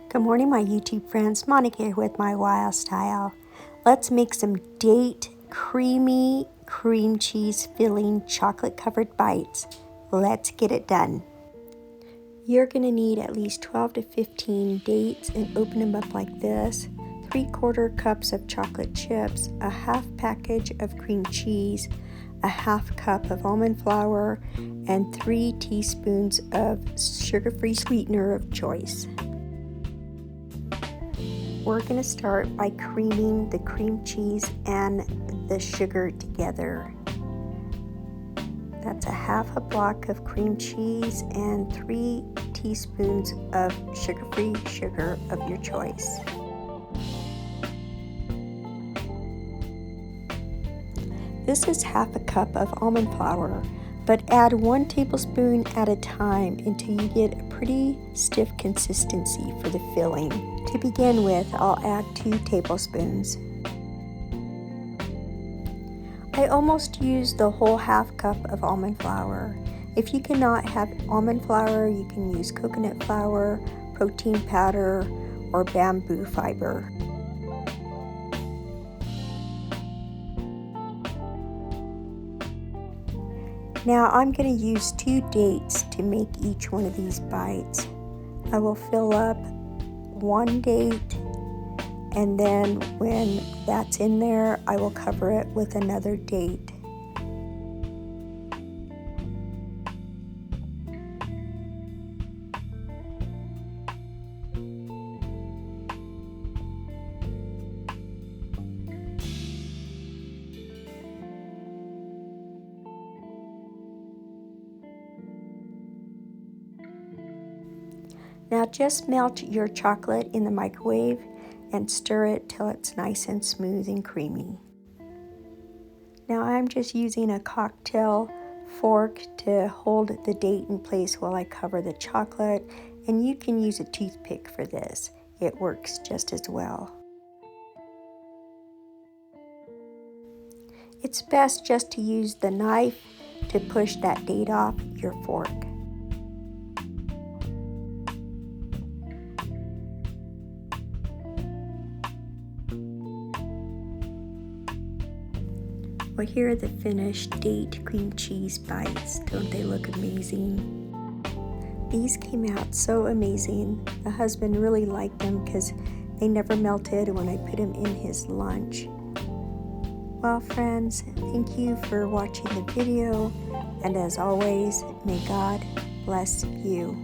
Good morning, my YouTube friends. Monica here with my Wild Style. Let's make some date creamy cream cheese filling chocolate covered bites. Let's get it done. You're going to need at least 12 to 15 dates and open them up like this. 3/4 cups of chocolate chips, a half package of cream cheese, a half cup of almond flour, and 3 teaspoons of sugar-free sweetener of choice. We're going to start by creaming the cream cheese and the sugar together. That's a half a block of cream cheese and 3 teaspoons of sugar-free sugar of your choice. This is half a cup of almond flour, but add 1 tablespoon at a time until you get a pretty stiff consistency for the filling. To begin with, I'll add 2 tablespoons. I almost used the whole half cup of almond flour. If you cannot have almond flour, you can use coconut flour, protein powder, or bamboo fiber. Now I'm going to use 2 dates to make each one of these bites. I will fill up 1 date, and then when that's in there, I will cover it with another date. Now just melt your chocolate in the microwave and stir it till it's nice and smooth and creamy. Now I'm just using a cocktail fork to hold the date in place while I cover the chocolate, and you can use a toothpick for this. It works just as well. It's best just to use the knife to push that date off your fork. Well, here are the finished date cream cheese bites. Don't they look amazing? These came out so amazing. The husband really liked them because they never melted when I put them in his lunch. Well, friends, thank you for watching the video. And as always, may God bless you.